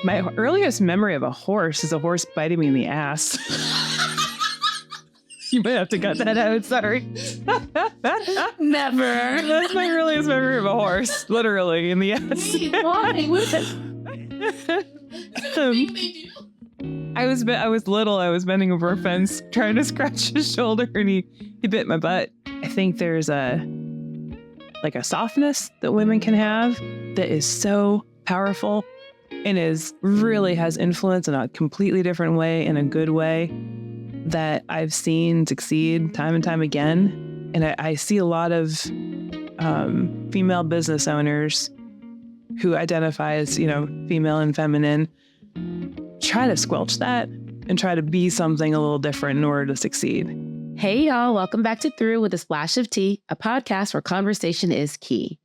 My earliest memory of a horse is a horse biting me in the ass. You might have to cut that out. Sorry. Never. That's my earliest memory of a horse, literally in the ass. Why? What I was little. I was bending over a fence trying to scratch his shoulder, and he bit my butt. I think there's a softness that women can have that is so powerful and really has influence in a completely different way, in a good way, that I've seen succeed time and time again. And I see a lot of female business owners who identify as, female and feminine, try to squelch that and try to be something a little different in order to succeed. Hey, y'all. Welcome back to Through with a Splash of Tea, a podcast where conversation is key.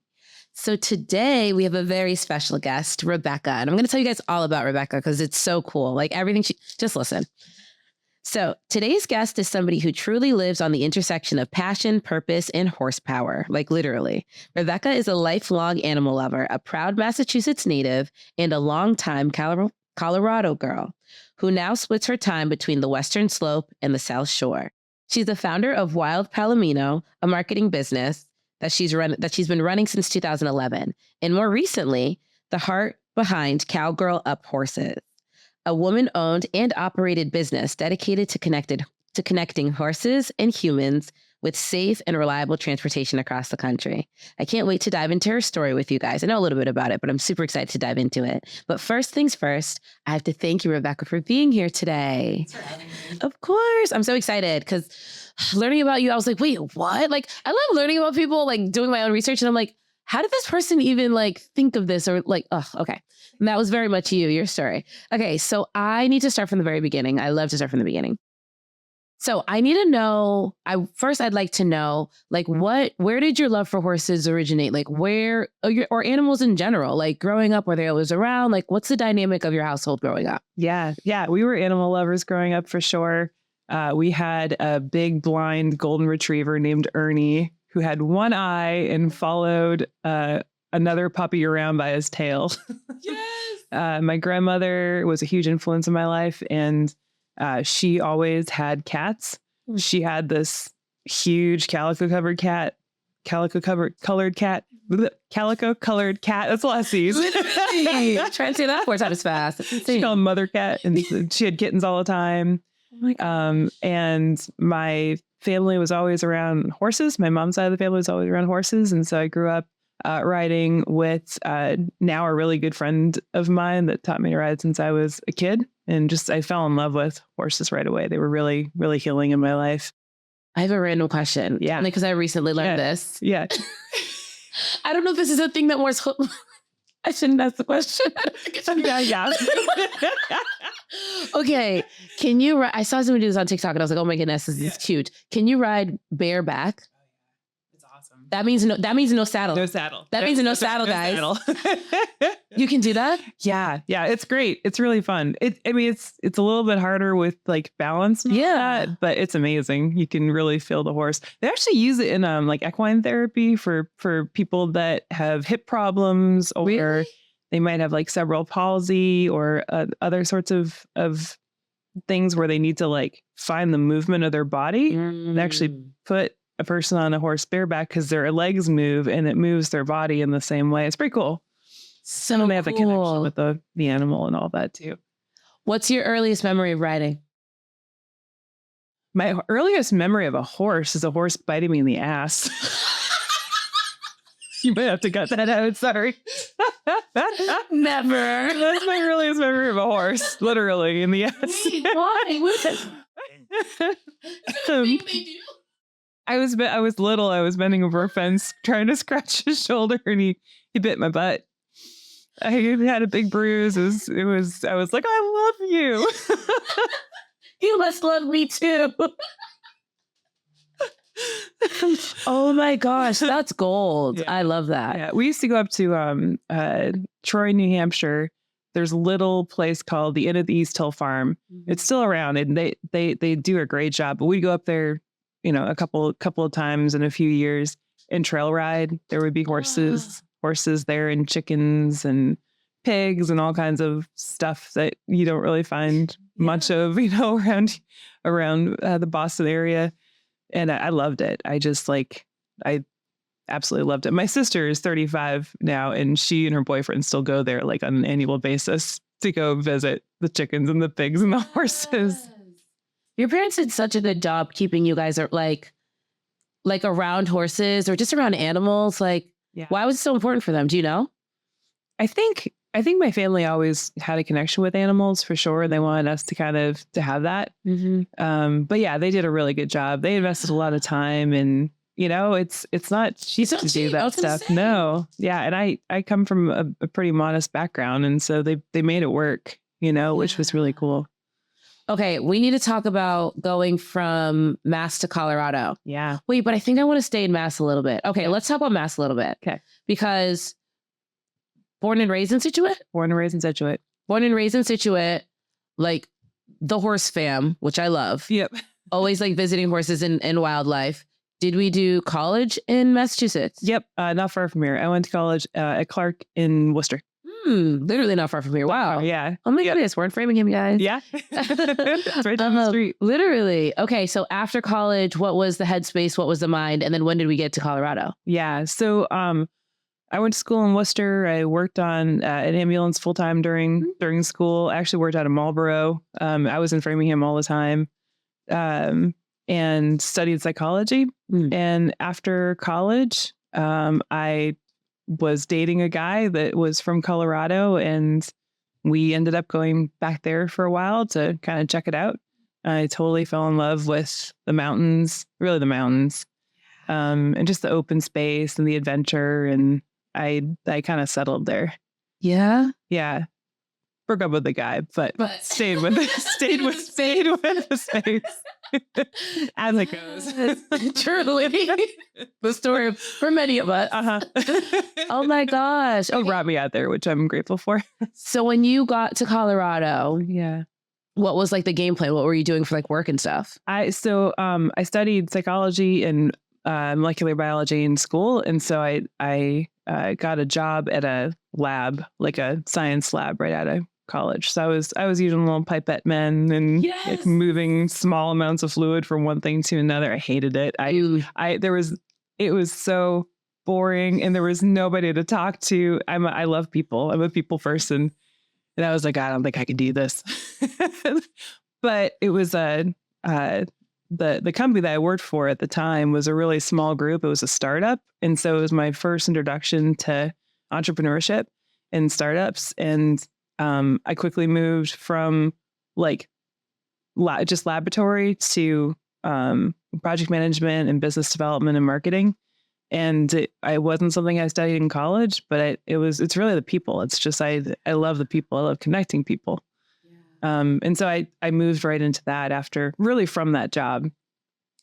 So today we have a very special guest, Rebecca. And I'm going to tell you guys all about Rebecca because it's so cool. Like everything just listen. So today's guest is somebody who truly lives on the intersection of passion, purpose, and horsepower, like literally. Rebecca is a lifelong animal lover, a proud Massachusetts native, and a longtime Colorado girl who now splits her time between the Western Slope and the South Shore. She's the founder of Wild Palomino, a marketing business that she's been running since 2011. And more recently, the heart behind Cowgirl Up Horses, a woman-owned and operated business dedicated to connecting horses and humans with safe and reliable transportation across the country. I can't wait to dive into her story with you guys. I know a little bit about it, but I'm super excited to dive into it. But first things first, I have to thank you, Rebecca, for being here today. Thanks for having me. Of course. I'm so excited because learning about you, I was like, wait, what? Like, I love learning about people, like doing my own research. And I'm like, how did this person even think of this? Or okay. And that was very much your story. Okay, so I need to start from the very beginning. I love to start from the beginning. So I need to know, I'd like to know, where did your love for horses originate? Like where, or animals in general, like growing up, were they always around? Like what's the dynamic of your household growing up? Yeah. We were animal lovers growing up for sure. We had a big blind golden retriever named Ernie who had one eye and followed another puppy around by his tail. Yes. My grandmother was a huge influence in my life, and she always had cats. She had this huge calico colored cat. That's a lot of C's. Try to say that 4 times fast. She called him Mother Cat, and she had kittens all the time. And my family was always around horses. My mom's side of the family was always around horses. And so I grew up riding with now a really good friend of mine that taught me to ride since I was a kid. And I fell in love with horses right away. They were really, really healing in my life. I have a random question. Yeah. Because I recently learned this. Yeah. I don't know if this is a thing that wears... I shouldn't ask the question. Yeah. Okay. Can you... I saw someone do this on TikTok and I was like, oh my goodness, this is cute. Can you ride bareback? It's awesome. That means no saddle. No saddle. That means no saddle, guys. You can do that? Yeah. It's great. It's really fun. It's a little bit harder with balance. And all that, but it's amazing. You can really feel the horse. They actually use it in equine therapy for people that have hip problems, or really? They might have cerebral palsy or other sorts of things where they need to find the movement of their body. They actually put a person on a horse bareback because their legs move and it moves their body in the same way. It's pretty cool. So and they have a connection with the animal and all that too. What's your earliest memory of riding? My earliest memory of a horse is a horse biting me in the ass. You might have to cut that out. Sorry. Never. That's my earliest memory of a horse, literally in the ass. Wait, why? What I was little. I was bending over a fence trying to scratch his shoulder, and he bit my butt. I had a big bruise. I was like, I love you. You must love me too. Oh my gosh, that's gold. Yeah. I love that. Yeah, we used to go up to Troy, New Hampshire. There's a little place called the Inn at the East Hill Farm. Mm-hmm. It's still around, and they do a great job. But we go up there, a couple of times in a few years and trail ride. There would be horses there, and chickens and pigs and all kinds of stuff that you don't really find much of, around the Boston area. And I loved it. I absolutely loved it. My sister is 35 now, and she and her boyfriend still go there like on an annual basis to go visit the chickens and the pigs and the horses. Your parents did such a good job keeping you guys like around horses or just around animals. Like, why was it so important for them? Do you know? I think my family always had a connection with animals for sure. They wanted us to have that. Mm-hmm. But yeah, they did a really good job. They invested a lot of time, and it's not cheap to do that stuff. No. Yeah. And I come from a pretty modest background. And so they made it work, which was really cool. Okay. We need to talk about going from Mass to Colorado. Yeah. Wait, but I think I want to stay in Mass a little bit. Okay. Let's talk about Mass a little bit. Okay. Because born and raised in Scituate? Born and raised in Scituate. Born and raised in Scituate, like the horse fam, which I love. Yep. Always like visiting horses and wildlife. Did we do college in Massachusetts? Yep. Not far from here. I went to college at Clark in Worcester. Literally not far from here. Wow. Yeah. Oh my goodness. We're in Framingham, guys. Yeah. It's right down the street. Literally. Okay. So after college, what was the headspace? What was the mind? And then when did we get to Colorado? Yeah. So I went to school in Worcester. I worked on an ambulance full time during school. I actually worked out of Marlboro. I was in Framingham all the time. And studied psychology. And after college, I was dating a guy that was from Colorado, and we ended up going back there for a while to kind of check it out. I totally fell in love with the mountains, really the mountains, and just the open space and the adventure. And I kind of settled there. Yeah. Yeah. Broke up with the guy, but stayed with the space. As it goes. Truly. The story for many of us. Oh my gosh. It brought me out there, which I'm grateful for. So when you got to Colorado, what was like the game plan? What were you doing for like work and stuff? I studied psychology and molecular biology in school. And so I got a job at a lab, like a science lab right out of college. So I was using little pipette men and like, moving small amounts of fluid from one thing to another. I hated it. It was so boring, and there was nobody to talk to. I love people. I'm a people person. And I was like, I don't think I could do this. But it was the company that I worked for at the time was a really small group. It was a startup. And so it was my first introduction to entrepreneurship and startups. And I quickly moved from like just laboratory to project management and business development and marketing. And it wasn't something I studied in college, but it's really the people. It's just, I love the people. I love connecting people. And so I moved right into that from that job.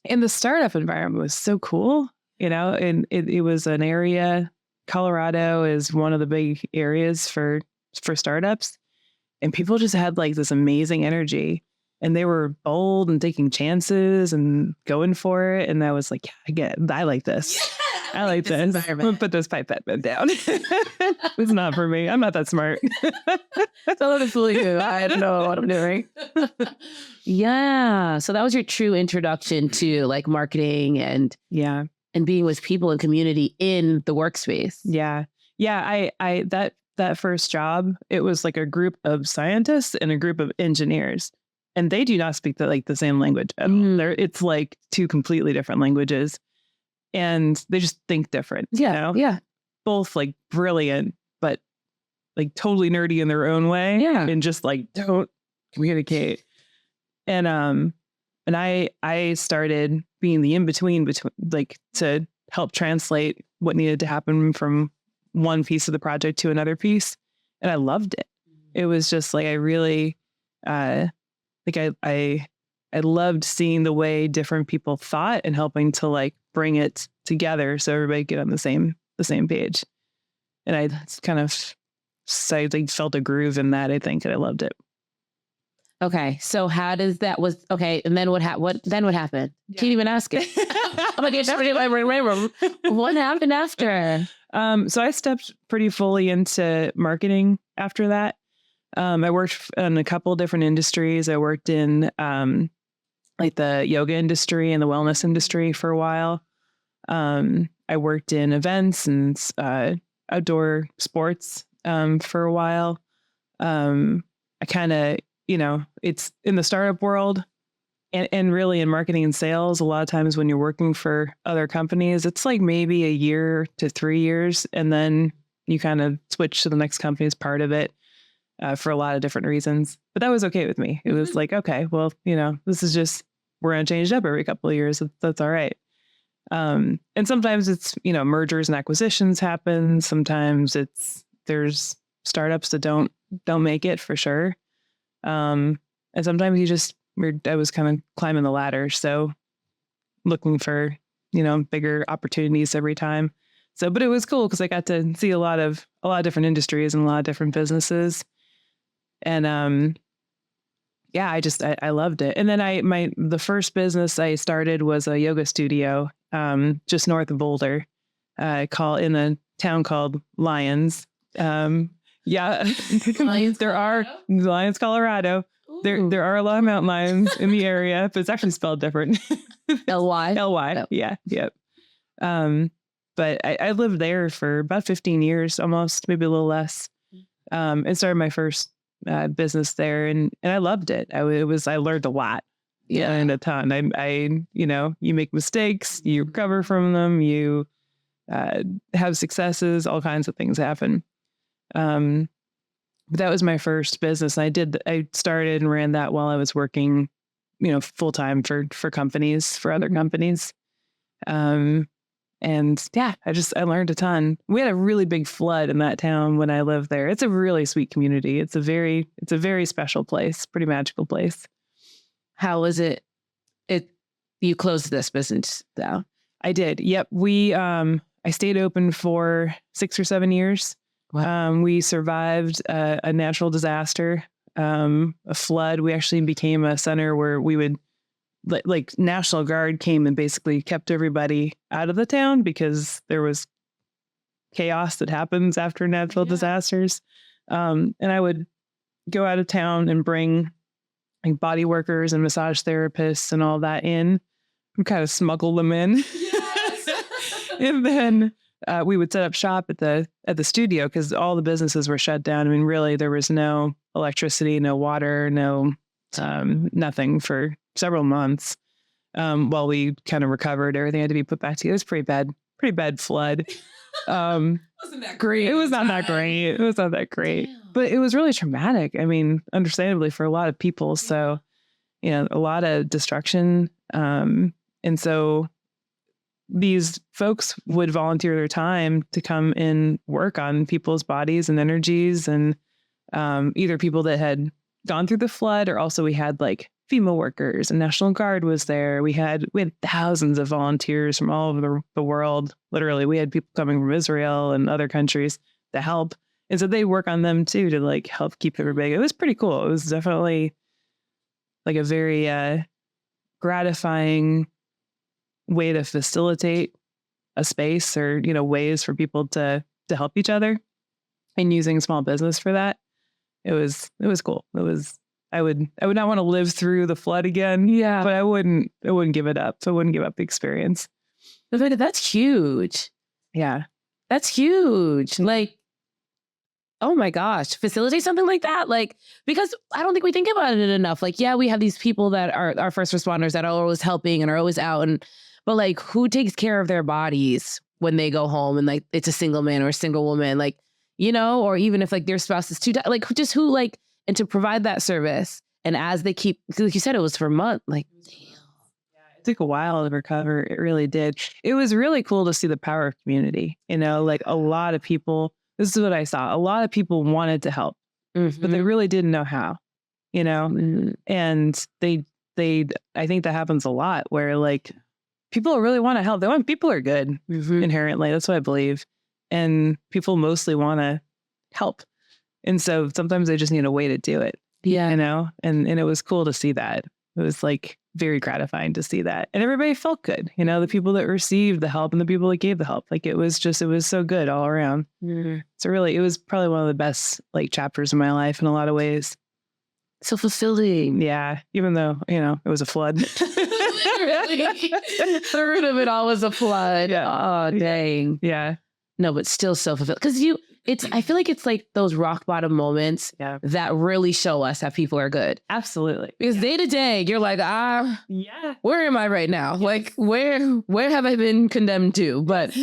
And the startup environment was so cool, and it was an area. Colorado is one of the big areas for startups, and people just had like this amazing energy, and they were bold and taking chances and going for it. And I was like, I like this. I like this. I'm gonna put this pipette bed down. It's not for me. I'm not that smart. Don't fool you. I don't know what I'm doing. Yeah. So that was your true introduction to like marketing and being with people and community in the workspace. Yeah. Yeah. That first job, it was like a group of scientists and a group of engineers, and they do not speak the same language at all. It's like two completely different languages, and they just think different. Yeah. Both like brilliant, but like totally nerdy in their own way. Yeah. And just like don't communicate. And I started being the in-between like to help translate what needed to happen from one piece of the project to another piece. And I loved it. It was just like, I really, I loved seeing the way different people thought and helping to like bring it together so everybody get on the same page. And I kind of felt a groove in that, I think, and I loved it. Okay. So how does that and then what happened? Yeah. Can't even ask it. I'm like, what happened after? So I stepped pretty fully into marketing after that. I worked in a couple different industries. I worked in like the yoga industry and the wellness industry for a while. I worked in events and outdoor sports for a while. I kind of, it's in the startup world and really in marketing and sales. A lot of times when you're working for other companies, it's like maybe a year to 3 years. And then you kind of switch to the next company as part of it for a lot of different reasons. But that was okay with me. It was like, okay, well, this is just, we're going to change it up every couple of years. That's all right. And sometimes it's, mergers and acquisitions happen. Sometimes there's startups that don't make it for sure. And sometimes I was kind of climbing the ladder. So looking for, bigger opportunities every time. So, but it was cool because I got to see a lot of different industries and a lot of different businesses. And, yeah, I loved it. And then the first business I started was a yoga studio, just north of Boulder, in a town called Lyons. Yeah, Lyons, Colorado. There are a lot of mountain lions in the area, but it's actually spelled different. L-Y? L-Y. Oh. Yeah. Yep. But I lived there for about 15 years, almost, maybe a little less, and started my first business there. And I loved it. I learned a lot. Yeah. And a ton. You make mistakes, you recover from them, you have successes, all kinds of things happen. But that was my first business. I started and ran that while I was working, full time for companies, for other companies. And yeah, I learned a ton. We had a really big flood in that town when I lived there. It's a really sweet community. It's a very special place, pretty magical place. How was it? You closed this business down? I did. Yep. I stayed open for 6 or 7 years. Wow. We survived a natural disaster, a flood. We actually became a center where we would, like National Guard came and basically kept everybody out of the town because there was chaos that happens after natural disasters. And I would go out of town and bring like body workers and massage therapists and all that in and kind of smuggle them in. Yes. And then we would set up shop at the studio because all the businesses were shut down. I mean, really, there was no electricity, no water, no nothing for several months while we kind of recovered. Everything had to be put back together. It was pretty bad flood. Wasn't that great? It was not that great. It was not that great. Damn. But it was really traumatic. I mean, understandably for a lot of people. So, a lot of destruction. And so these folks would volunteer their time to come and work on people's bodies and energies, and either people that had gone through the flood, or also we had like FEMA workers and National Guard was there. We had thousands of volunteers from all over the world. Literally, we had people coming from Israel and other countries to help. And so they work on them too, to like help keep everybody. It was pretty cool. It was definitely like a very gratifying way to facilitate a space, or, ways for people to help each other, and using small business for that. It was cool. I would not want to live through the flood again. Yeah. But I wouldn't give it up. So I wouldn't give up the experience. That's huge. Yeah. That's huge. Like, oh my gosh, facilitate something like that. Like, because I don't think we think about it enough. Like, yeah, we have these people that are our first responders that are always helping and are always out. But like, who takes care of their bodies when they go home, and like, it's a single man or a single woman, like, or even if like their spouse is too, like just who, like, and to provide that service. And as they keep, like you said, it was for a month, like, damn. Yeah, it took a while to recover. It really did. It was really cool to see the power of community, like a lot of people, this is what I saw. A lot of people wanted to help, but they really didn't know how, and I think that happens a lot where like people really want to help. People are good inherently. That's what I believe. And people mostly want to help. And so sometimes they just need a way to do it. Yeah. And it was cool to see that. It was like very gratifying to see that. And everybody felt good. You know, the people that received the help and the people that gave the help. Like it was so good all around. So really, it was probably one of the best like chapters of my life in a lot of ways. So fulfilling. Yeah. Even though, you know, it was a flood. Literally. The root of it all was a flood. Yeah. Oh, dang. Yeah. No, but still so fulfilled. Because I feel like it's like those rock bottom moments that really show us that people are good. Absolutely. Because day to day, you're like, yeah, where am I right now? Yes. Like, where have I been condemned to? But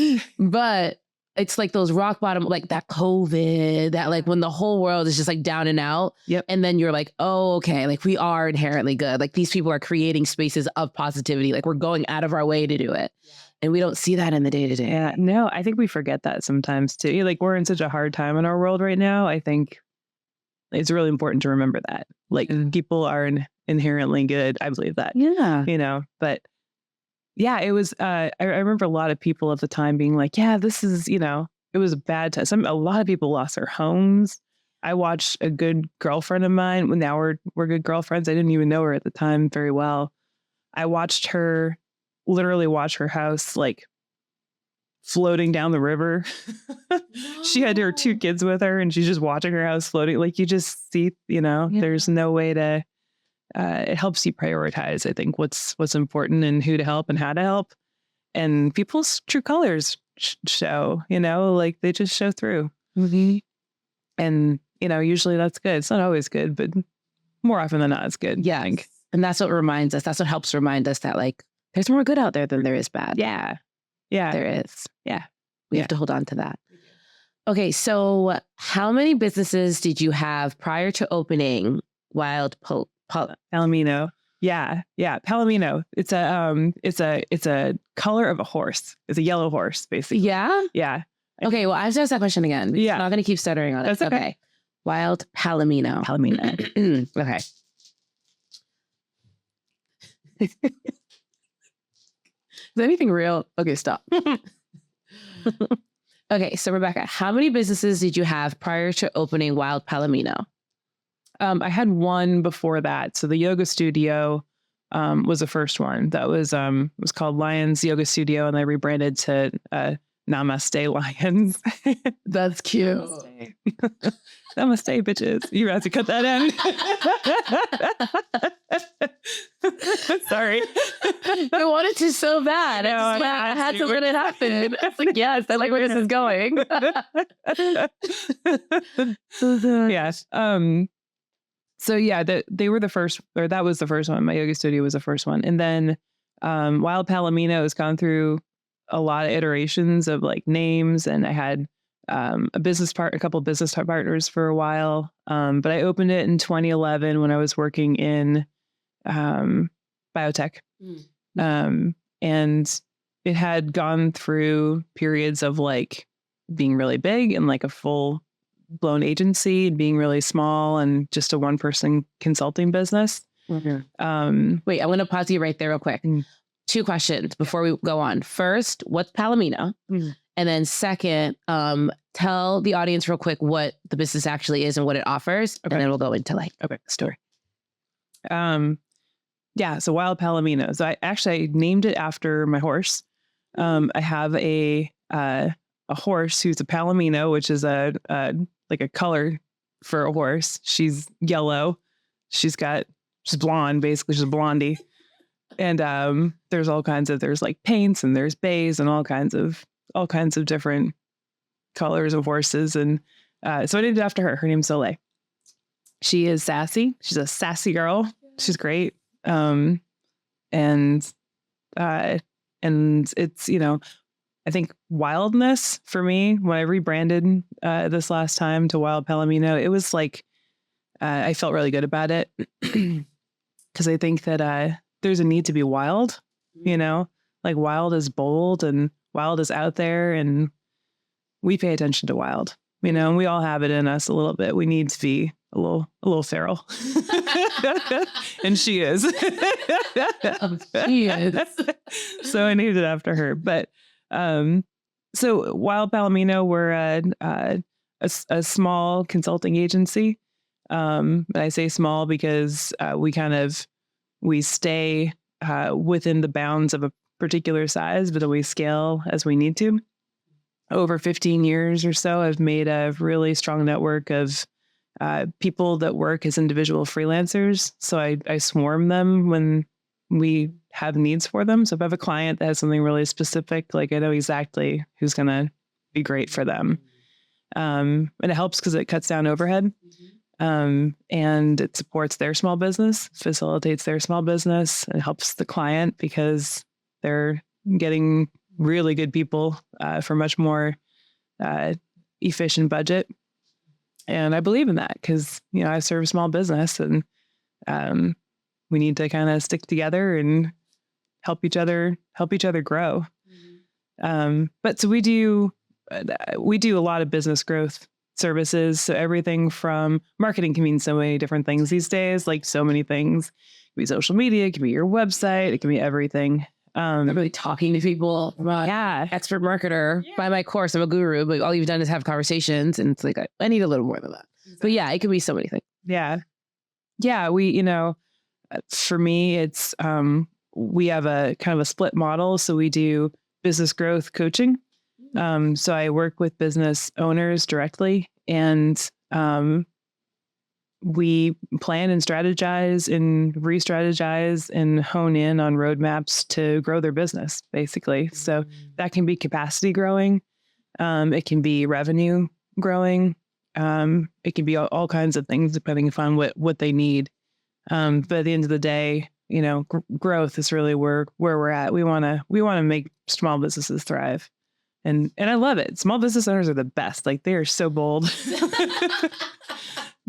it's like those rock bottom, like that COVID, that like when the whole world is just like down and out. Yep. And then you're like, oh, okay, like we are inherently good. Like these people are creating spaces of positivity. Like we're going out of our way to do it. Yeah. And we don't see that in the day to day. Yeah, no, I think we forget that sometimes too. Like we're in such a hard time in our world right now. I think it's really important to remember that. Like people are inherently good. I believe that. Yeah. You know, but yeah, it was, I remember a lot of people at the time being like, yeah, this is, you know, it was a bad time. A lot of people lost their homes. I watched a good girlfriend of mine. Now we're good girlfriends. I didn't even know her at the time very well. I literally watch her house like floating down the river. She had her 2 kids with her and she's just watching her house floating. Like you just see, you know, there's no way to, it helps you prioritize, I think, what's important and who to help and how to help. And people's true colors show, you know, like they just show through. Mm-hmm. And, you know, usually that's good. It's not always good, but more often than not, it's good. Yeah. And that's what reminds us. That's what helps remind us that like, there's more good out there than there is bad. Yeah. Yeah. There is. Yeah. We have to hold on to that. Okay. So how many businesses did you have prior to opening Wild Palomino? Yeah. Yeah. Palomino. It's a color of a horse. It's a yellow horse, basically. Yeah. Yeah. Okay. Well, I have to ask that question again. Yeah. I'm not going to keep stuttering on it. That's okay. Wild Palomino. Okay. Is anything real? Okay, stop. Okay, so Rebecca, how many businesses did you have prior to opening Wild Palomino? I had one before that. So the yoga studio was the first one. That was called Lions Yoga Studio, and I rebranded to Namaste Lions. That's cute. Namaste. Namaste, bitches. You have to cut that in. Sorry. I wanted to so bad. I had to let it happen. I was like, yes, I like where this is going. Yes. So yeah, they were the first, or that was the first one. My yoga studio was the first one. And then Wild Palomino has gone through a lot of iterations of like names, and I had a couple business partners for a while. But I opened it in 2011 when I was working in biotech. And it had gone through periods of like being really big and like a full blown agency, and being really small and just a 1-person consulting business. Mm-hmm. Wait, I'm going to pause you right there real quick. 2 questions before we go on. First, what's Palomino? Mm-hmm. And then second, tell the audience real quick what the business actually is and what it offers. Okay. And then we'll go into like the story. Yeah. So Wild Palomino. So I named it after my horse. I have a horse who's a Palomino, which is a color for a horse. She's yellow. She's blonde, basically. She's a blondie. And there's like paints and there's bays and all kinds of different colors of horses. And so I named it after her. Her name's Soleil. She is sassy. She's a sassy girl. She's great. And it's, you know, I think wildness for me, when I rebranded this last time to Wild Palomino, it was like, I felt really good about it because I think that there's a need to be wild, you know, like wild is bold and wild is out there, and we pay attention to wild, you know, and we all have it in us a little bit. We need to be a little feral. And she is. She is. So I named it after her. But so Wild Palomino, we're a small consulting agency. And I say small because we kind of we stay within the bounds of a particular size, but we scale as we need to. Over 15 years or so, I've made a really strong network of people that work as individual freelancers. So I swarm them when we have needs for them. So if I have a client that has something really specific, like I know exactly who's going to be great for them. And it helps because it cuts down overhead. And it supports their small business, facilitates their small business. It helps the client because they're getting really good people for much more efficient budget. And I believe in that because, I serve a small business and we need to kind of stick together and help each other grow. But so we do a lot of business growth services. So everything from marketing can mean so many different things these days, like so many things. It can be social media, it can be your website, it can be everything. I'm really talking to people. Expert marketer. By my course, I'm a guru, but all you've done is have conversations. And it's like, I need a little more than that. But yeah, it could be so many things. Yeah. Yeah. We, for me, it's, we have a kind of a split model. So we do business growth coaching. So I work with business owners directly and, we plan and strategize and re-strategize and hone in on roadmaps to grow their business, basically. So that can be capacity growing. It can be revenue growing. It can be all kinds of things depending upon what they need. But at the end of the day, growth is really where we're at. We want to make small businesses thrive. And I love it. Small business owners are the best. Like they are so bold.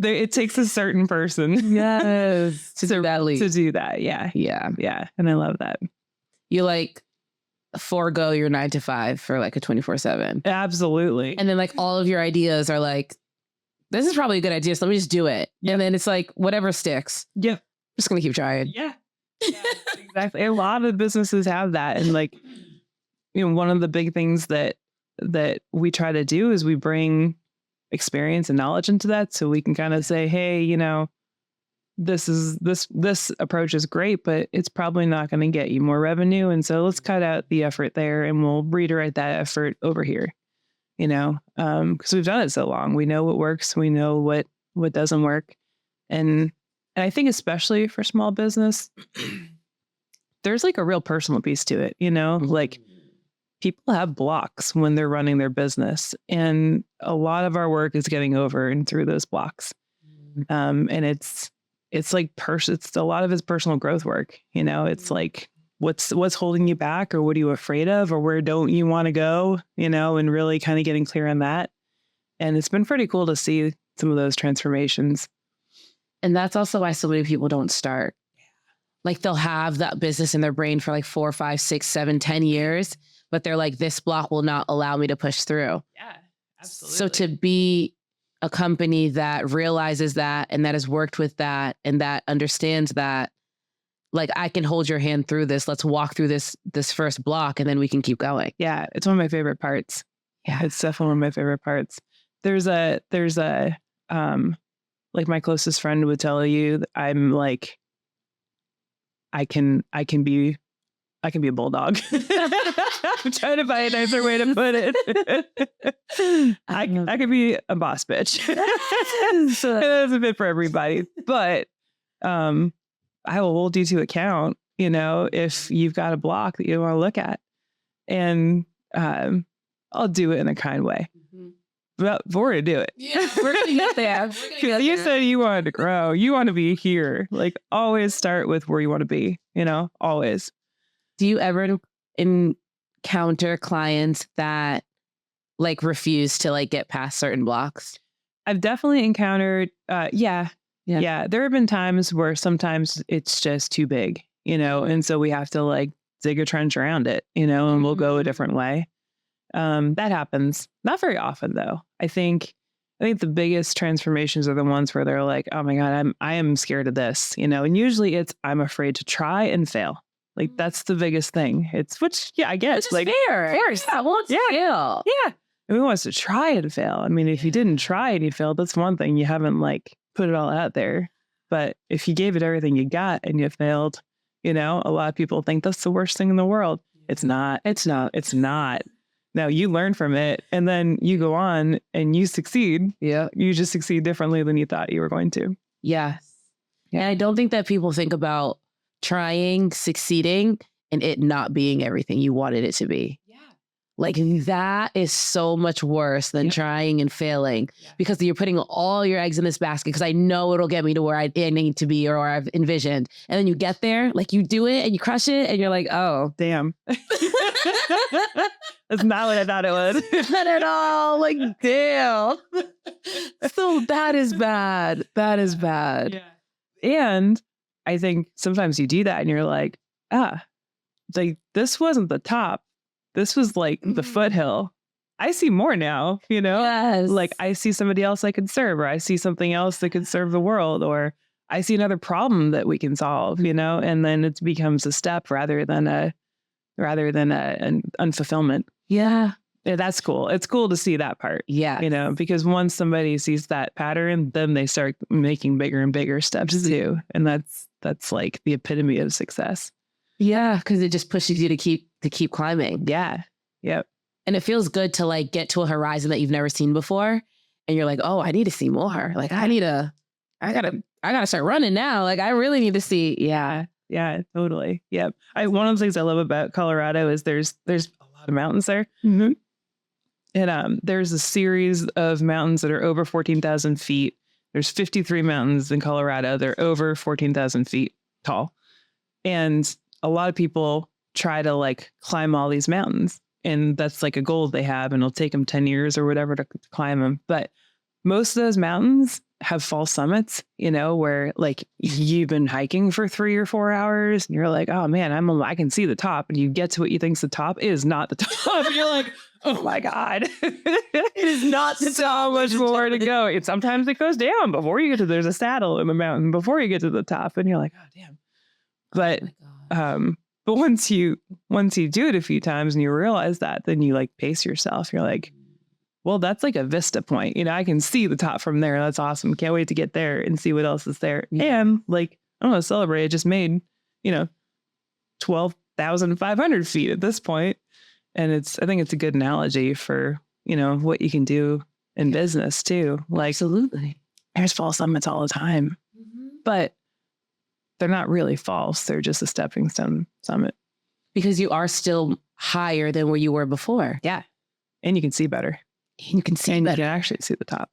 It takes a certain person. Yes. To do that. Yeah. Yeah. Yeah. And I love that. You forego your 9 to 5 for like a 24/7. Absolutely. And then like all of your ideas are like, this is probably a good idea. So let me just do it. Yep. And then it's like, whatever sticks. Yeah. I'm just going to keep trying. Yeah. Exactly. A lot of businesses have that. And like, one of the big things that we try to do is we bring experience and knowledge into that. So we can kind of say, hey, this approach is great, but it's probably not going to get you more revenue. And so let's cut out the effort there and we'll redirect that effort over here, because we've done it so long. We know what works. We know what doesn't work. And I think especially for small business, there's like a real personal piece to it, like people have blocks when they're running their business. And a lot of our work is getting over and through those blocks. And it's like, it's a lot of his personal growth work. It's like, what's holding you back or what are you afraid of or where don't you want to go, and really kind of getting clear on that. And it's been pretty cool to see some of those transformations. And that's also why so many people don't start. Like they'll have that business in their brain for like 4, 5, 6, 7, 10 years. But they're like, this block will not allow me to push through. Yeah, absolutely. So to be a company that realizes that and that has worked with that and that understands that, like, I can hold your hand through this. Let's walk through this first block and then we can keep going. Yeah, it's one of my favorite parts. Yeah, it's definitely one of my favorite parts. There's a like my closest friend would tell you that I'm like, I can be a bulldog. I'm trying to find a nicer way to put it. I can be a boss bitch. That's a bit for everybody. But I will hold you to account, if you've got a block that you want to look at. And I'll do it in a kind way. But we're going to do it. Yeah, we're going to get there. You said you wanted to grow. You want to be here. Like always start with where you want to be, always. Do you ever encounter clients that like refuse to like get past certain blocks? I've definitely encountered, yeah. There have been times where sometimes it's just too big, and so we have to like dig a trench around it, and we'll go a different way. That happens. Not very often though. I think the biggest transformations are the ones where they're like, oh my God, I am scared of this, and usually it's, I'm afraid to try and fail. Like that's the biggest thing. I guess it's like fair. Yeah, well, it's fail. Yeah. Who wants to try and fail? I mean, if you didn't try and you failed, that's one thing. You haven't like put it all out there. But if you gave it everything you got and you failed, a lot of people think that's the worst thing in the world. It's not. It's not. No, you learn from it and then you go on and you succeed. Yeah. You just succeed differently than you thought you were going to. Yes. Yeah. And I don't think that people think about trying, succeeding, and it not being everything you wanted it to be. Yeah. Like that is so much worse than trying and failing because you're putting all your eggs in this basket because I know it'll get me to where I need to be or where I've envisioned. And then you get there, like you do it and you crush it and you're like, oh, damn. That's not what I thought it was. Not at all. Like, damn. So that is bad. That is bad. Yeah. And I think sometimes you do that and you're like, like this wasn't the top. This was like the foothill. I see more now, Yes. Like I see somebody else I could serve, or I see something else that could serve the world, or I see another problem that we can solve, and then it becomes a step rather than an unfulfillment. Yeah. Yeah, that's cool. It's cool to see that part. Yeah. Because once somebody sees that pattern, then they start making bigger and bigger steps too. And that's like the epitome of success. Yeah. Because it just pushes you to keep climbing. Yeah. Yep. And it feels good to like get to a horizon that you've never seen before. And you're like, oh, I need to see more. Like I gotta start running now. Like I really need to see. Yeah. Yeah, totally. Yep. One of the things I love about Colorado is there's a lot of mountains there. Mm-hmm. And there's a series of mountains that are over 14,000 feet. There's 53 mountains in Colorado. They're over 14,000 feet tall. And a lot of people try to like climb all these mountains. And that's like a goal they have. And it'll take them 10 years or whatever to climb them. But most of those mountains have false summits, where like you've been hiking for 3 or 4 hours and you're like, oh man, I can see the top. And you get to what you think's the top. It is not the top. You're like, oh my God. It is not so much more to go. Sometimes it goes down before you get to, there's a saddle in the mountain before you get to the top. And you're like, oh damn. But, but once you do it a few times and you realize that, then you like pace yourself. You're like, well, that's like a vista point. I can see the top from there. That's awesome. Can't wait to get there and see what else is there. And like, I want to celebrate. I just made, 12,500 feet at this point. And I think it's a good analogy for, what you can do in business too. Like, absolutely. There's false summits all the time, but they're not really false. They're just a stepping stone summit. Because you are still higher than where you were before. Yeah. And you can see better. You can see and better. You can actually see the top.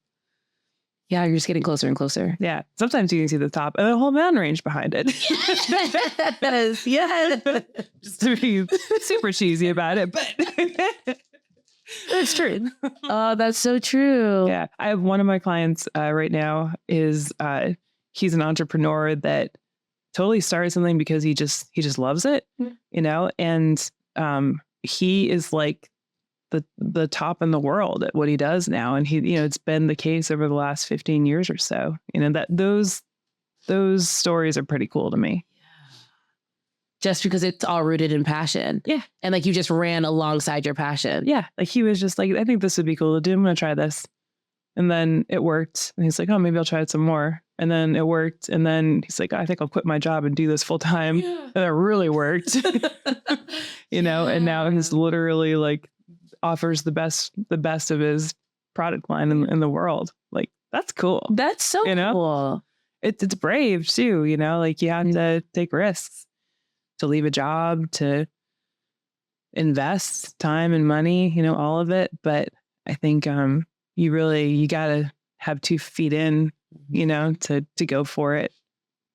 Yeah, you're just getting closer and closer. Yeah. Sometimes you can see the top and a whole mountain range behind it. Yes. Yes. Just to be super cheesy about it, but it's true. Oh, that's so true. Yeah. I have one of my clients right now is he's an entrepreneur that totally started something because he just loves it, and he is like the top in the world at what he does now. And he, it's been the case over the last 15 years or so, that those stories are pretty cool to me. Yeah. Just because it's all rooted in passion. Yeah. And like you just ran alongside your passion. Yeah. Like he was just like, I think this would be cool to do. I'm going to try this. And then it worked. And he's like, oh, maybe I'll try it some more. And then it worked. And then he's like, I think I'll quit my job and do this full time. Yeah. And it really worked, and now he's literally like, offers the best of his product line in the world. Like that's cool. That's so cool. It's brave too, like you have to take risks to leave a job, to invest time and money, all of it. But I think you gotta have 2 feet in, to go for it.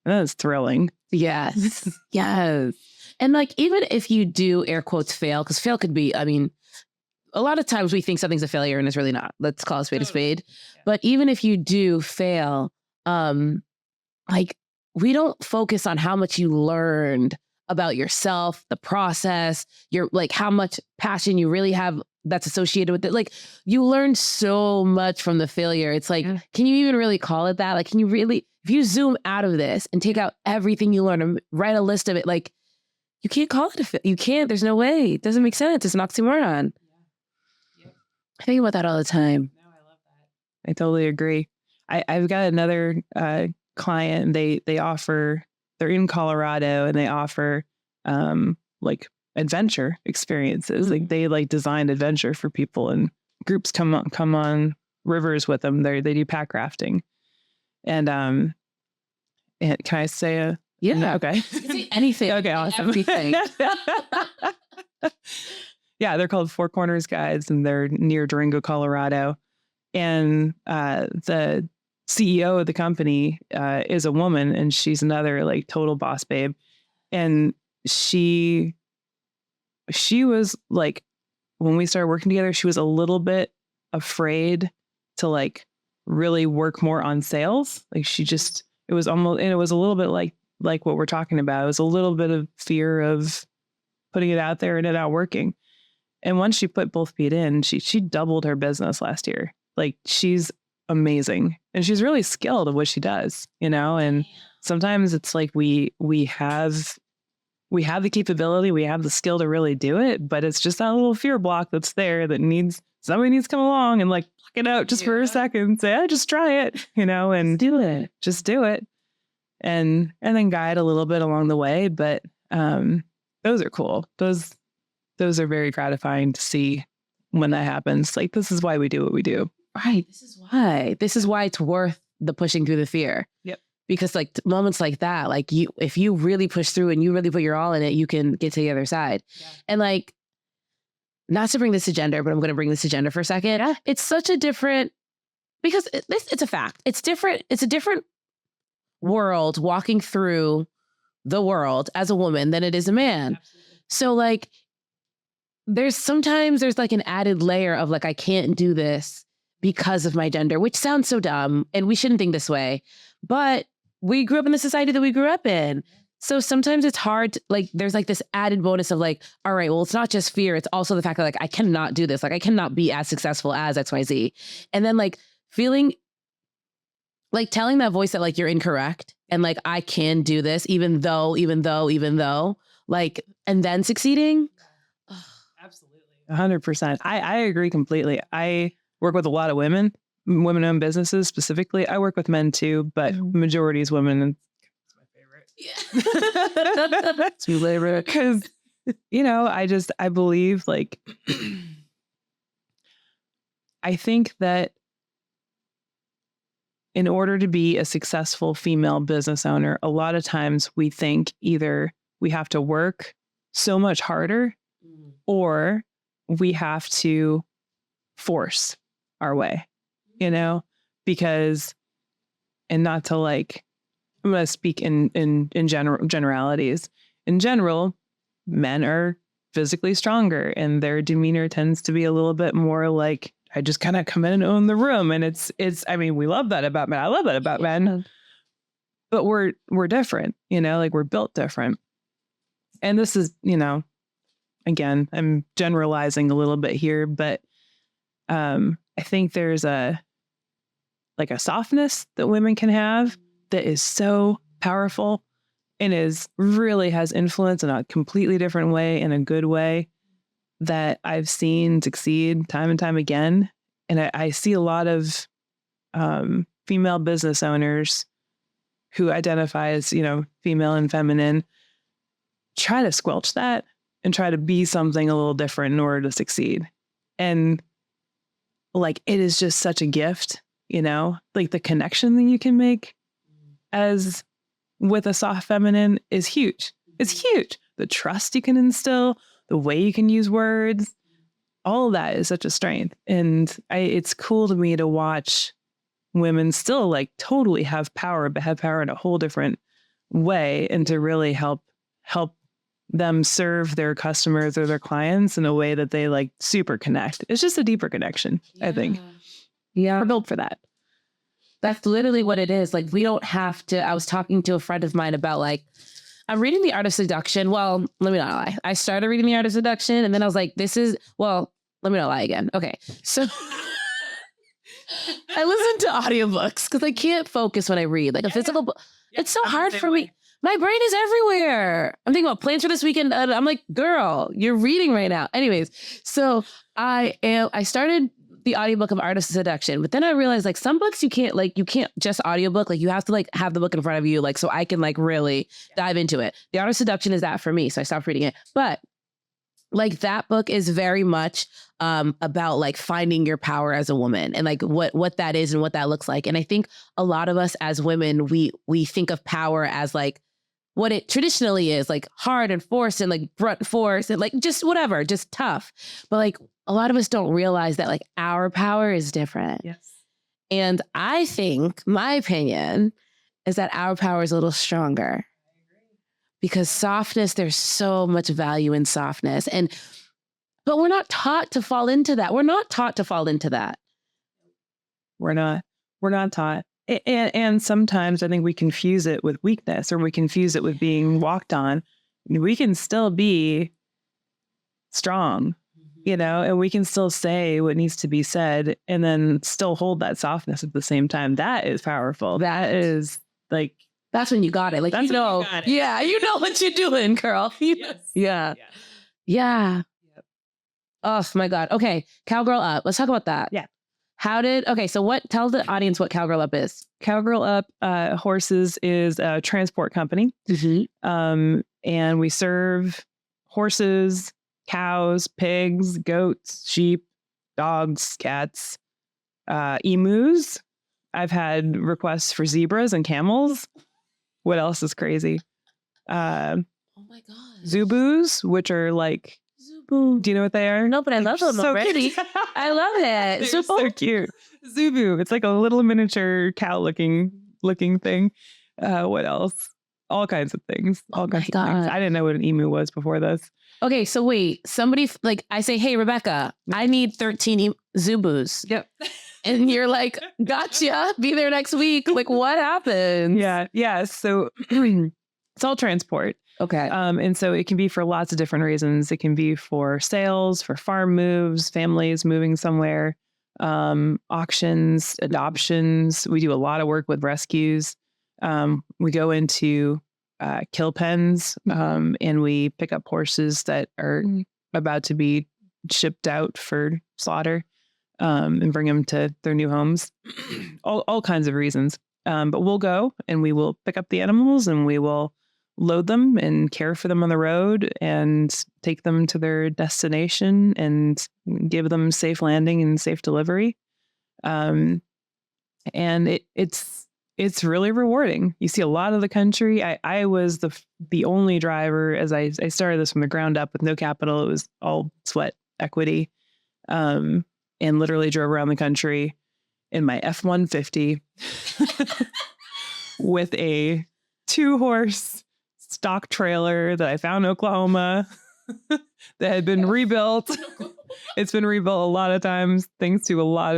And that's thrilling. Yes. Yes. And like even if you do air quotes fail, because fail could be, a lot of times we think something's a failure and it's really not. Let's call a spade a spade. Yeah. But even if you do fail, like we don't focus on how much you learned about yourself, the process, your like how much passion you really have that's associated with it. Like you learned so much from the failure. It's like, can you even really call it that? Like, can you really, if you zoom out of this and take out everything you learned and write a list of it, like you can't call it a failure. You can't, there's no way. It doesn't make sense. It's an oxymoron. I think about that all the time. No, I love that. I totally agree. I've got another client, and they offer, they're in Colorado, and they offer like adventure experiences. Like they like designed adventure for people, and groups come on rivers with them. They do pack rafting. And can I say a Yeah. no, okay. Say anything. Okay, awesome. Everything. Yeah, they're called Four Corners Guides, and they're near Durango, Colorado. And the CEO of the company is a woman, and she's another like total boss babe. And she was like, when we started working together, she was a little bit afraid to like really work more on sales. Like it was a little bit like what we're talking about. It was a little bit of fear of putting it out there and it not working. And once she put both feet in, she doubled her business last year. Like she's amazing, and she's really skilled at what she does, you know. And sometimes it's like we have the capability, we have the skill to really do it, but it's just that little fear block that's there that somebody needs to come along and like pluck it out just for a second, say, just try it, you know, and just do it. And then guide a little bit along the way. But those are cool. Those are very gratifying to see when that happens. Like, this is why we do what we do. Right. This is why it's worth the pushing through the fear. Yep. Because like moments like that, like if you really push through and you really put your all in it, you can get to the other side. Yeah. And like, not to bring this to gender, but I'm going to bring this to gender for a second. Yeah. It's such a different, because it's a fact. It's different. It's a different world walking through the world as a woman than it is a man. Absolutely. So like, there's like an added layer of like, I can't do this because of my gender, which sounds so dumb, and we shouldn't think this way, but we grew up in the society that we grew up in. So sometimes it's hard like there's like this added bonus of like, all right, well, it's not just fear, it's also the fact that like I cannot do this, like I cannot be as successful as XYZ. And then like feeling like telling that voice that like you're incorrect and like I can do this even though like, and then succeeding. Absolutely. 100%. I agree completely. I work with a lot of women-owned businesses specifically. I work with men too, but majority is women. And it's my favorite. Yeah. It's my favorite. Because, you know, I believe like, I think that in order to be a successful female business owner, a lot of times we think either we have to work so much harder or we have to force our way, you know, because, and not to like, I'm going to speak in generalities. In general, men are physically stronger and their demeanor tends to be a little bit more like, I just kind of come in and own the room. And it's, I mean, we love that about men. I love that about men, but we're different, you know, like we're built different. And this is, you know, again, I'm generalizing a little bit here, but I think there's a softness that women can have that is so powerful and really has influence in a completely different way, in a good way, that I've seen succeed time and time again. And I see a lot of female business owners who identify as, you know, female and feminine, try to squelch that and try to be something a little different in order to succeed. And like, it is just such a gift, you know, like the connection that you can make as with a soft feminine is huge. It's huge. The trust you can instill, the way you can use words, all of that is such a strength. And it's cool to me to watch women still like totally have power, but have power in a whole different way, and to really help them serve their customers or their clients in a way that they like super connect. It's just a deeper connection, I think. Yeah. We're built for that. That's literally what it is. Like, we don't have to, I was talking to a friend of mine about like, I'm reading The Art of Seduction. Well, let me not lie. I started reading The Art of Seduction and then I was like, let me not lie again. Okay. So I listen to audiobooks because I can't focus when I read. Like a physical book. It's so hard for me. My brain is everywhere. I'm thinking about plans for this weekend. I'm like, girl, you're reading right now. Anyways, so I started the audiobook of Art of Seduction, but then I realized like some books you can't just audiobook, like you have to like have the book in front of you, like so I can like really dive into it. The Art of Seduction is that for me, so I stopped reading it. But like that book is very much about like finding your power as a woman and like what that is and what that looks like. And I think a lot of us as women, we think of power as like what it traditionally is, like hard and force and like brunt force and like just whatever, just tough. But like a lot of us don't realize that like our power is different. Yes. And I think my opinion is that our power is a little stronger. Because softness, there's so much value in softness. But we're not taught to fall into that. We're not taught to fall into that. We're not taught. And sometimes I think we confuse it with weakness, or we confuse it with being walked on. We can still be strong, and we can still say what needs to be said and then still hold that softness at the same time. That is powerful. That is like, that's when you got it. Like, that's you know, when you got it. Yeah, you know what you're doing, girl. Yes. Yeah. Yep. Oh my God. Okay. Cowgirl Up. Let's talk about that. Yeah. Tell the audience what Cowgirl Up is. Cowgirl Up Horses is a transport company. Mm-hmm. And we serve horses, cows, pigs, goats, sheep, dogs, cats, emus. I've had requests for zebras and camels. What else is crazy? Oh my God. Zubus, which are like, do you know what they are? No, but I love them so already. Cute. I love it. They're so cute. Zubu. It's like a little miniature cow looking thing. What else? All kinds of things. All kinds of things. I didn't know what an emu was before this. Okay, so wait. Somebody like I say, hey Rebecca, I need 13 Zubus. Yep. And you're like, gotcha. Be there next week. Like, what happened? Yeah. So it's all transport. Okay. And so it can be for lots of different reasons. It can be for sales, for farm moves, families moving somewhere, auctions, adoptions. We do a lot of work with rescues. We go into kill pens and we pick up horses that are about to be shipped out for slaughter and bring them to their new homes. all kinds of reasons. But we'll go and we will pick up the animals and we will load them and care for them on the road and take them to their destination and give them safe landing and safe delivery. And it's really rewarding. You see a lot of the country. I was the only driver as I started this from the ground up with no capital. It was all sweat equity, and literally drove around the country in my F-150 with a 2-horse stock trailer that I found in Oklahoma that had been rebuilt. It's been rebuilt a lot of times, thanks to a lot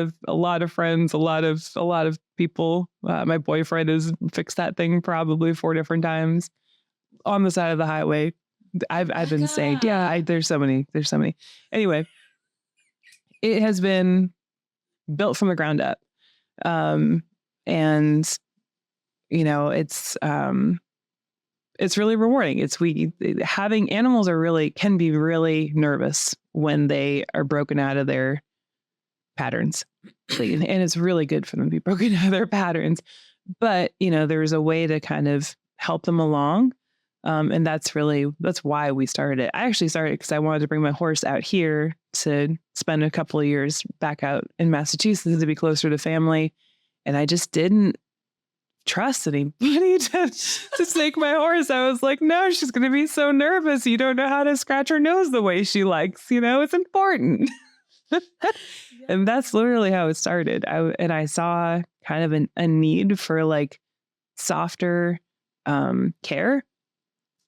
of friends, a lot of people. My boyfriend has fixed that thing probably 4 different times on the side of the highway. I've been saying, there's so many. Anyway, it has been built from the ground up, and it's really rewarding. Having animals can be really nervous when they are broken out of their patterns. And it's really good for them to be broken out of their patterns. But, there's a way to kind of help them along. And that's why we started it. I actually started because I wanted to bring my horse out here to spend a couple of years back out in Massachusetts to be closer to family. And I just didn't trust anybody to take my horse. I was like, no, she's going to be so nervous. You don't know how to scratch her nose the way she likes. It's important. And that's literally how it started. I saw kind of a need for like softer care,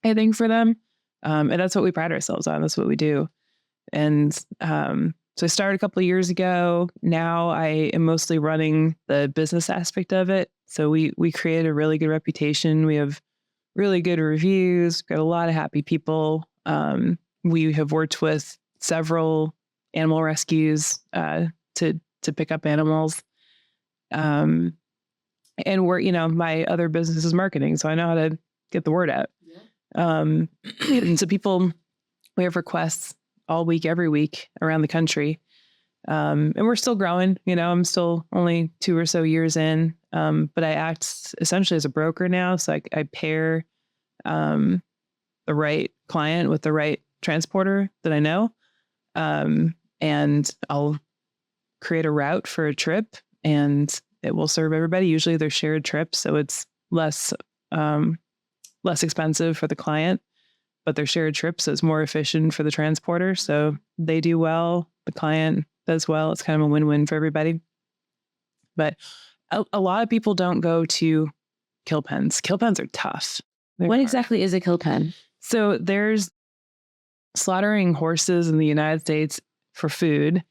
I think, for them. And that's what we pride ourselves on. That's what we do. And so I started a couple of years ago. Now I am mostly running the business aspect of it. So we create a really good reputation. We have really good reviews. We've got a lot of happy people. We have worked with several animal rescues to pick up animals. And my other business is marketing, so I know how to get the word out. Yeah. And so we have requests all week, every week around the country. And we're still growing, I'm still only 2 or so years in. But I act essentially as a broker now. So I pair the right client with the right transporter that I know. And I'll create a route for a trip and it will serve everybody. Usually they're shared trips, so it's less expensive for the client, but they're shared trips, so it's more efficient for the transporter. So they do well, the client does well. It's kind of a win-win for everybody. But a lot of people don't go to kill pens. Kill pens are tough. What exactly is a kill pen? So there's slaughtering horses in the United States for food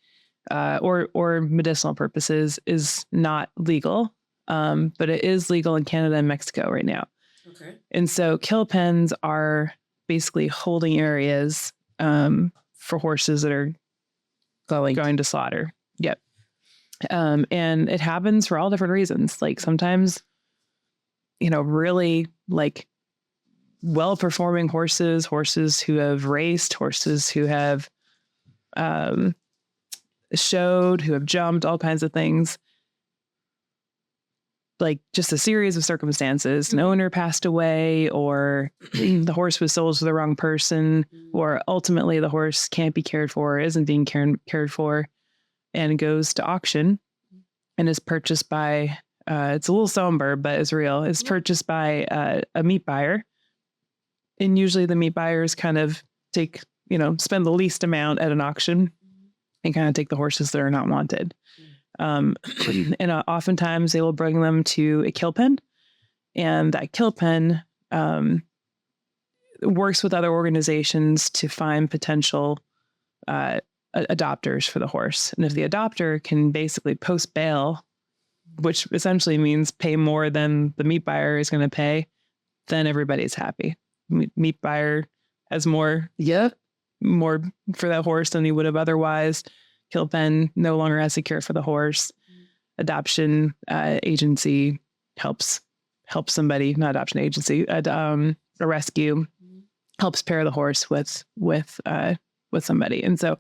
or medicinal purposes is not legal, but it is legal in Canada and Mexico right now. Okay. And so kill pens are basically holding areas for horses that are going to slaughter. Yep. And it happens for all different reasons. Like sometimes, really like well-performing horses who have raced, horses who have showed, who have jumped, all kinds of things. Like just a series of circumstances. An owner passed away, or the horse was sold to the wrong person, or ultimately the horse can't be cared for, isn't being cared for, and goes to auction and is purchased by, it's a little somber, but it's real. It's purchased by a meat buyer. And usually the meat buyers kind of spend the least amount at an auction and kind of take the horses that are not wanted. And oftentimes they will bring them to a kill pen, and that kill pen works with other organizations to find potential adopters for the horse. And if the adopter can basically post bail, which essentially means pay more than the meat buyer is going to pay, then everybody's happy. Meat buyer has more for that horse than he would have otherwise. Kill pen no longer has to care for the horse. Adoption agency helps somebody, not adoption agency, a rescue helps pair the horse with somebody. And so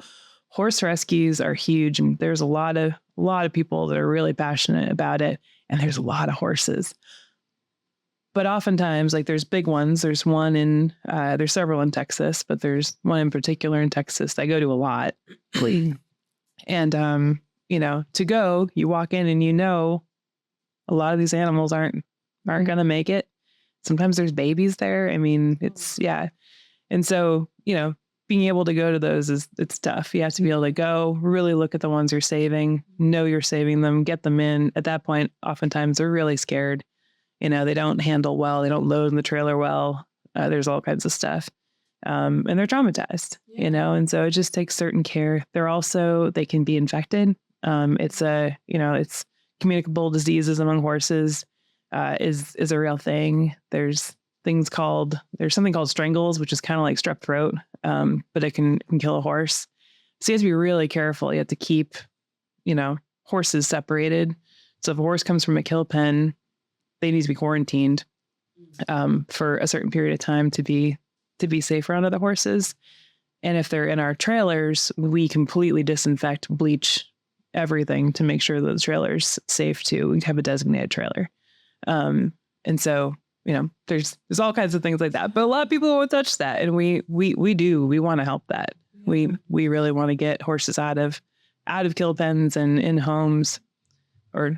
horse rescues are huge, and there's a lot of people that are really passionate about it, and there's a lot of horses. But oftentimes, like there's big ones. There's several in Texas, but there's one in particular in Texas that I go to a lot. And, to go, you walk in and a lot of these animals aren't going to make it. Sometimes there's babies there. I mean, yeah. And so, being able to go to those it's tough. You have to be able to go, really look at the ones you're saving, know you're saving them, get them in. At that point, oftentimes they're really scared. They don't handle well. They don't load in the trailer well. There's all kinds of stuff. And they're traumatized, and so it just takes certain care. They can be infected. It's communicable diseases among horses, is a real thing. There's something called strangles, which is kind of like strep throat. But it can kill a horse. So you have to be really careful. You have to keep, horses separated. So if a horse comes from a kill pen, they need to be quarantined, for a certain period of time to be safe around other horses. And if they're in our trailers, we completely disinfect, bleach everything to make sure that the trailer's safe too. We have a designated trailer. And so, there's all kinds of things like that, but a lot of people won't touch that. And we want to help that. We really want to get horses out of kill pens and in homes, or,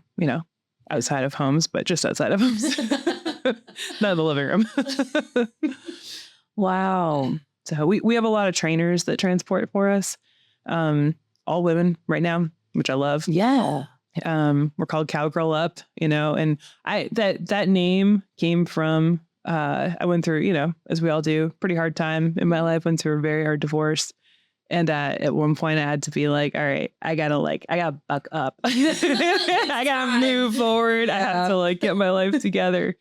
outside of homes, but just outside of homes, not in the living room. Wow. So we have a lot of trainers that transport for us, all women right now, which I love. Yeah. We're called Cowgirl Up, and that name came from, I went through, as we all do, pretty hard time in my life, went through a very hard divorce. And at one point I had to be like, all right, I gotta buck up. I gotta move forward. I have to get my life together.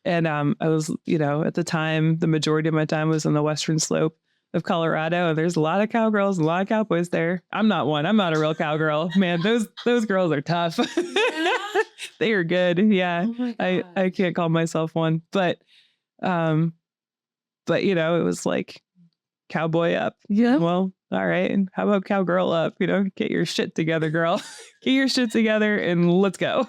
And I was, at the time, the majority of my time was on the western slope of Colorado. And there's a lot of cowgirls, a lot of cowboys there. I'm not one. I'm not a real cowgirl. Man, those girls are tough. They are good. Yeah. Oh, I can't call myself one. But it was like cowboy up. Yeah. Well, all right, how about cowgirl up? Get your shit together, girl. Get your shit together and let's go.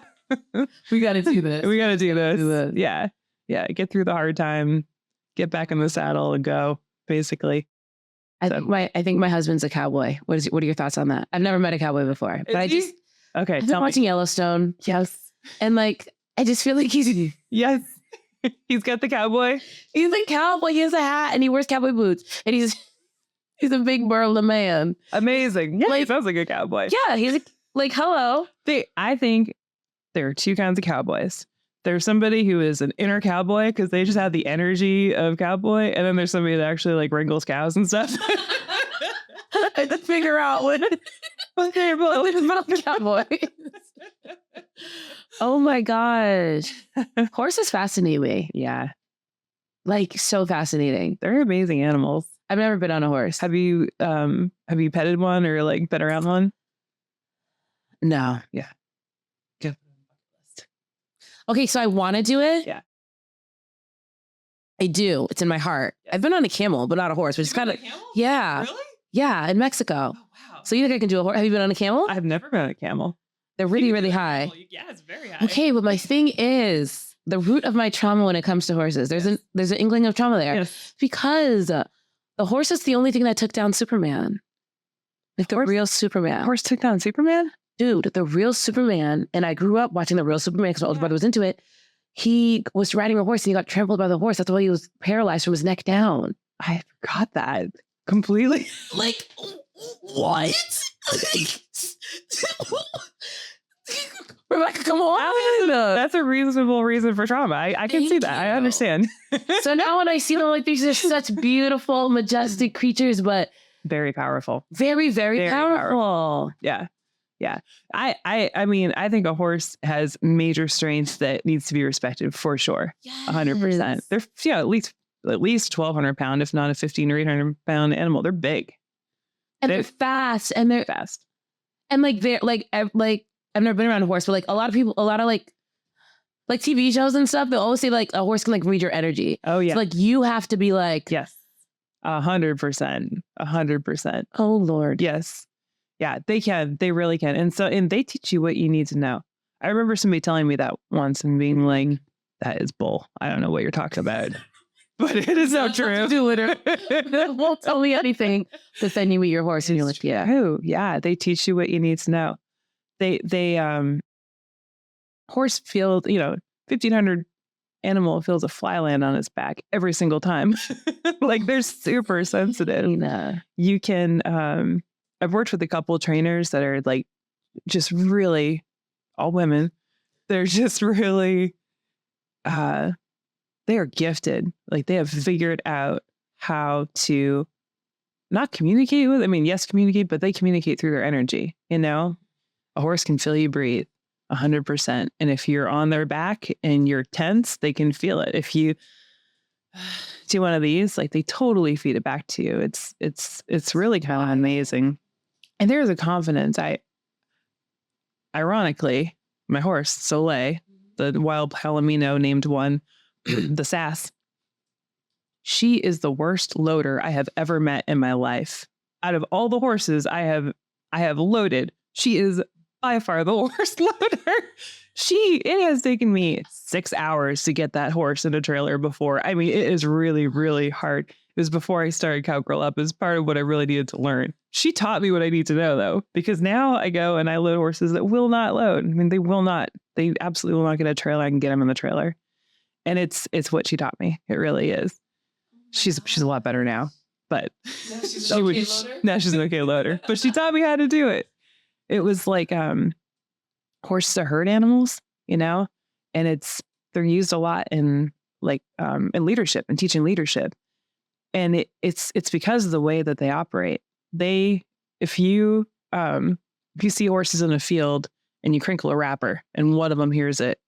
We got to do this. We got to do this. Yeah. Yeah. Get through the hard time, get back in the saddle and go, basically. I think my husband's a cowboy. What are your thoughts on that? I've never met a cowboy before, but I've been watching Yellowstone. Yes. And I just feel like he's yes. He's got the cowboy. He's a cowboy. He has a hat and he wears cowboy boots and he's a big burly man. Amazing. Yeah, he sounds like a cowboy. Yeah, he's hello. I think there are two kinds of cowboys. There's somebody who is an inner cowboy because they just have the energy of cowboy, and then there's somebody that actually wrangles cows and stuff. I had to figure out what cowboy. Oh my gosh, horses fascinate me. Yeah, so fascinating. They're amazing animals. I've never been on a horse. Have you petted one or been around one? No. Yeah. Okay, so I want to do it. Yeah. I do. It's in my heart. I've been on a camel, but not a horse, which is kind of... Yeah. Really? Yeah, in Mexico. Oh, wow. So you think I can do a horse? Have you been on a camel? I've never been on a camel. They're really, really high. Yeah, it's very high. Okay, but my thing is the root of my trauma when it comes to horses. There's an inkling of trauma there. Yes. Because the horse is the only thing that took down Superman. The real Superman. The horse took down Superman? Dude, the real Superman, and I grew up watching the real Superman because my older brother was into it. He was riding a horse and he got trampled by the horse. That's why he was paralyzed from his neck down. I forgot that completely. What? Rebecca, come on. That's a reasonable reason for trauma. I can see that. I understand. So now when I see them, these are such beautiful, majestic creatures, but very powerful. Very, very powerful. Yeah. Yeah. I mean, I think a horse has major strengths that needs to be respected for sure. Yes. 100%. They're at least 1,200 pound, if not a 1,500 or 800 pound animal. They're big. And they're fast. And they're fast. And they're I've never been around a horse, but a lot of TV shows and stuff, they'll always say a horse can read your energy. Oh yeah. So you have to be yes. 100%. 100%. Oh Lord. Yes. Yeah, they can. They really can. And they teach you what you need to know. I remember somebody telling me that once and being like, that is bull. I don't know what you're talking about. But it is so true. They won't tell me anything. But then you meet your horse and you're like, yeah. True. Yeah, they teach you what you need to know. Horse feels, 1,500 animal feels a fly land on its back every single time. They're super sensitive. You can... I've worked with a couple of trainers that are just really all women. They're just really, they are gifted. They have figured out how to not communicate with, yes, communicate, but they communicate through their energy. A horse can feel you breathe 100%. And if you're on their back and you're tense, they can feel it. If you do one of these, they totally feed it back to you. It's really kind of amazing. And there's a confidence. Ironically, my horse, Soleil, the wild Palomino named one, the Sass, she is the worst loader I have ever met in my life. Out of all the horses I have loaded, she is by far the worst loader. It has taken me 6 hours to get that horse in a trailer before. It is really, really hard. It was before I started Cowgirl Up. It was part of what I really needed to learn. She taught me what I need to know, though, because now I go and I load horses that will not load. They will not. They absolutely will not get a trailer. I can get them in the trailer. And it's what she taught me. It really is. She's a lot better now, but now she's an okay loader. But she taught me how to do it. It was horses are herd animals, and they're used a lot in leadership and teaching leadership. And it's because of the way that they operate. If you see horses in a field and you crinkle a wrapper and one of them hears it,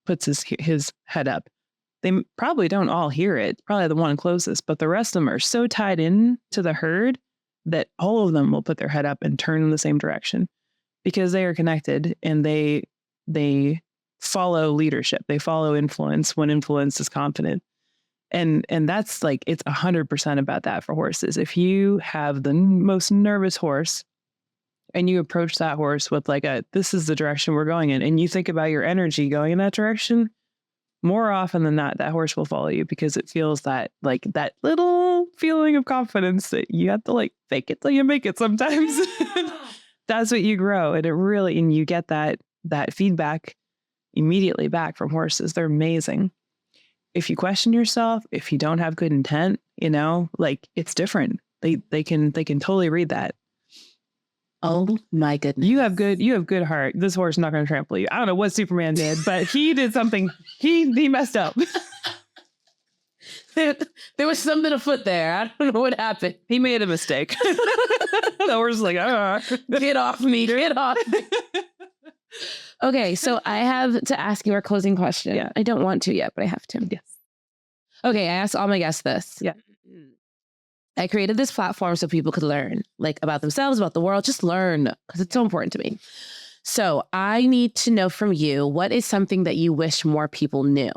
puts his head up, they probably don't all hear it, probably the one closest, but the rest of them are so tied in to the herd that all of them will put their head up and turn in the same direction because they are connected and they follow leadership. They follow influence when influence is confident. And that's like, it's 100% about that for horses. If you have the most nervous horse and you approach that horse with like this is the direction we're going in, and you think about your energy going in that direction, more often than not, that horse will follow you because it feels that like that little feeling of confidence that you have to like fake it till you make it sometimes. That's what you grow. And and you get that feedback immediately back from horses. They're amazing. If you question yourself, if you don't have good intent, like it's different. They can totally read that. Oh my goodness. You have good heart. This horse is not going to trample you. I don't know what Superman did, but he did something. He messed up. There was something afoot there. I don't know what happened. He made a mistake. The horse is like, get off me, get off me. Okay, so I have to ask you our closing question. Yeah. I don't want to yet, but I have to. Yes. Okay, I asked all my guests this. Yeah. I created this platform so people could learn, like about themselves, about the world, just learn, because it's so important to me. So I need to know from you, what is something that you wish more people knew?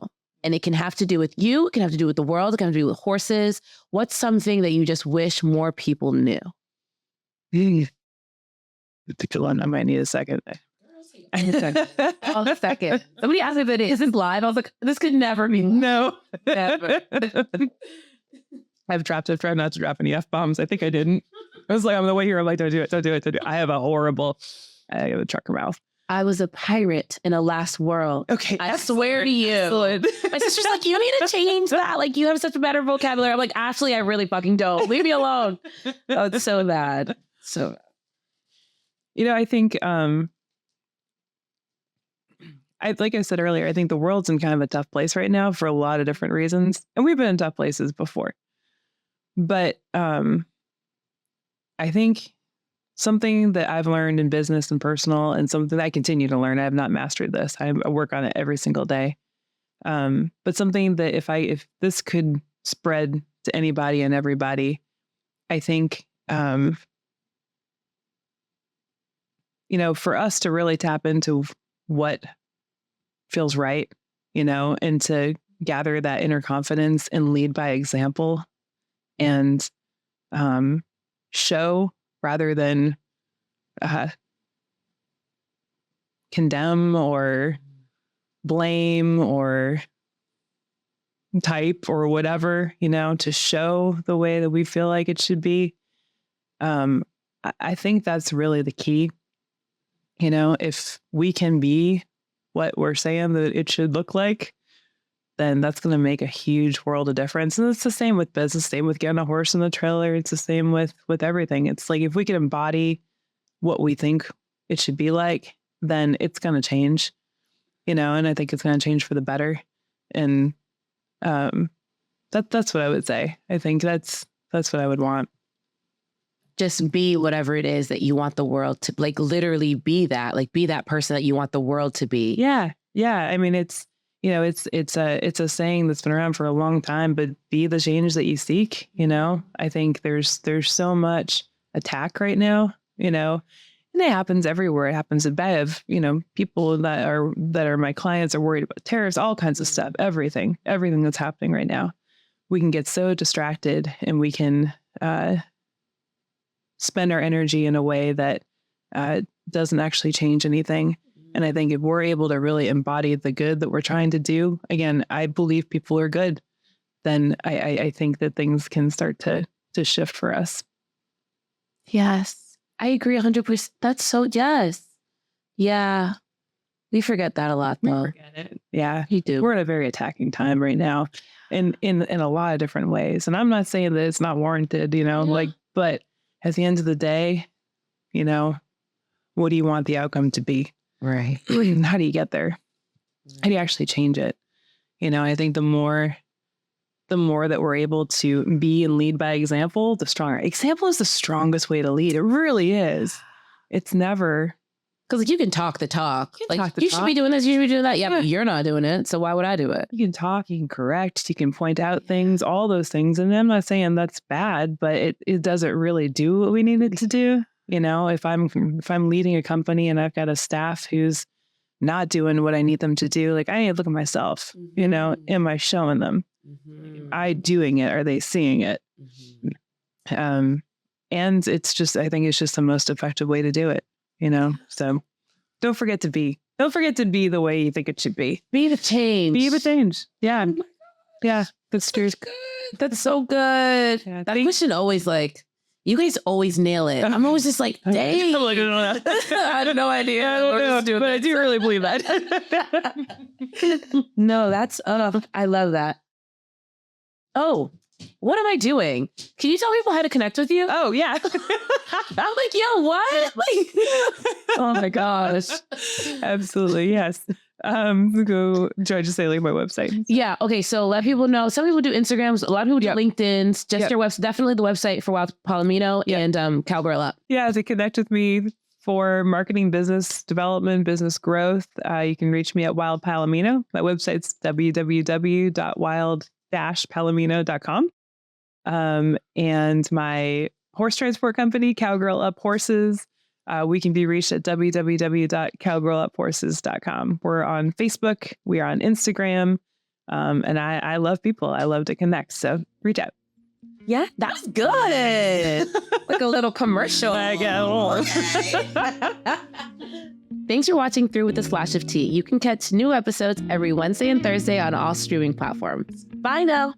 And it can have to do with you, it can have to do with the world, it can have to do with horses. What's something that you just wish more people knew? It's a good one. I might need a second. I need a second. A second. Somebody asked me if it isn't live. I was like, this could never be. No. Never. I've tried not to drop any F-bombs. I think I didn't. I was like, on the way here, I'm like, don't do it. I have I have a trucker mouth. I was a pirate in a last world. Okay. I swear to you. Excellent. My sister's like, you need to change that. Like, you have such a better vocabulary. I'm like, Ashley, I really fucking don't. Leave me alone. Oh, it's so bad. So bad. I think, like I said earlier, I think the world's in kind of a tough place right now for a lot of different reasons. And we've been in tough places before. But I think something that I've learned in business and personal, and something that I continue to learn, I have not mastered this. I work on it every single day. But something that if this could spread to anybody and everybody, I think, for us to really tap into what feels right, and to gather that inner confidence and lead by example and show rather than condemn or blame or type or whatever, to show the way that we feel like it should be. I think that's really the key. If we can be what we're saying that it should look like, then that's going to make a huge world of difference. And it's the same with business, same with getting a horse in the trailer. It's the same with everything. It's like, if we can embody what we think it should be like, then it's going to change, and I think it's going to change for the better. And that's what I would say. I think that's what I would want. Just be whatever it is that you want the world to, like, literally be that, like, be that person that you want the world to be. Yeah. Yeah. I mean, it's a saying that's been around for a long time, but be the change that you seek. I think there's so much attack right now, and it happens everywhere. It happens at Bev, people that are my clients are worried about tariffs, all kinds of stuff, everything that's happening right now. We can get so distracted, and we can, spend our energy in a way that doesn't actually change anything. And I think if we're able to really embody the good that we're trying to do, again, I believe people are good, then I think that things can start to shift for us. Yes, I agree 100%. That's so, yes. Yeah. We forget that a lot, though. We forget it. Yeah. You do. We're in a very attacking time right now in a lot of different ways. And I'm not saying that it's not warranted, but at the end of the day, what do you want the outcome to be? Right. How do you get there? How do you actually change it? I think the more that we're able to be and lead by example, the stronger. Example is the strongest way to lead. It really is. It's never. Because you can talk the talk. You should be doing this, you should be doing that. Yeah, but you're not doing it. So why would I do it? You can talk, you can correct, you can point out things, all those things. And I'm not saying that's bad, but it doesn't really do what we need it to do. If I'm leading a company and I've got a staff who's not doing what I need them to do, like, I need to look at myself, am I showing them? I doing it? Are they seeing it? And it's just, I think it's just the most effective way to do it, So don't forget to be the way you think it should be. Be the change. Be the change. Yeah. Yeah. That's true. That's so good. Yeah, that question always you guys always nail it. I'm always just like, dang. I'm like, I don't know. I have no idea. I don't know, but I do really believe that. No, that's, I love that. Oh, what am I doing? Can you tell people how to connect with you? Oh, yeah. I'm like, yo, what? Oh my gosh. Absolutely. Yes. Do I just say my website? Yeah. Okay. So let people know. Some people do Instagrams. A lot of people do LinkedIn's. Just your website. Definitely the website for Wild Palomino and Cowgirl Up. Yeah. To connect with me for marketing, business development, business growth, you can reach me at Wild Palomino. My website's www.wild-palomino.com. And my horse transport company, Cowgirl Up Horses, we can be reached at www.cowgirluphorses.com. We're on Facebook. We are on Instagram. And I love people. I love to connect. So reach out. Yeah, that's good. Like a little commercial. Thanks for watching Through with a Splash of Tea. You can catch new episodes every Wednesday and Thursday on all streaming platforms. Bye now.